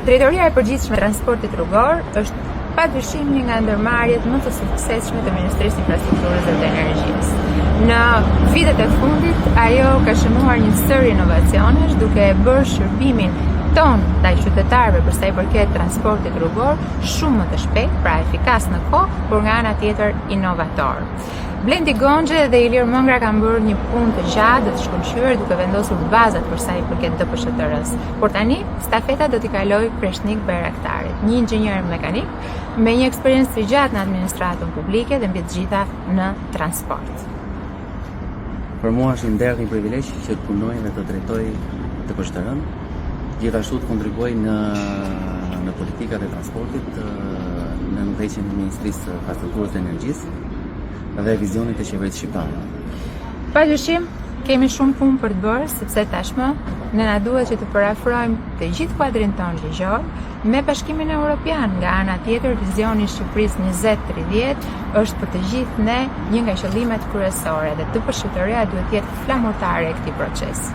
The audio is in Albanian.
Drejtoria e Përgjithshme e Transportit Rrugor është padyshim një nga ndërmarrjet më të suksesshme të Ministrisë së Infrastrukturës dhe të Energjisë. Në vitet e fundit, ajo ka shënuar një sër inovacionesh duke e bërë shërbimin ton ndaj qytetarëve për sa i përket transportit rrugor shumë më të shpejt, pra efikas në kohë, por nga ana tjetër inovator. Blendi Gonxhe dhe Ilir Mëngra kanë bërë një punë të gjatë dhe të shkëlqyer duke vendosur bazat për sa i përket DPSHTR-s. Por tani stafeta do t'i kalojë Kreshnik Bayraktarit, një inxhinier mekanik me një eksperiencë të gjatë në administratën publike dhe mbi të gjitha në transport. Për mua është një nder, një privilegj që të punoj dhe të drejtoj DPSHTR-n, gjithashtu të kontribuoj në politikat e transportit, në ndërheqjen e Ministrisë së Infrastrukturës dhe Energjisë dhe vizionit të qeverisë shqiptare. Padyshim, kemi shumë punë për të bërë, sepse tashmë ne na duhet që të parafrojmë të gjithë kuadrin ton ligjor me Bashkimin Evropian. Nga ana tjetër, vizioni i Shqipërisë 2030 është për të gjithë ne një nga qëllimet kryesore dhe DPSHTR-ja duhet të jetë flamurtare e këtij procesi.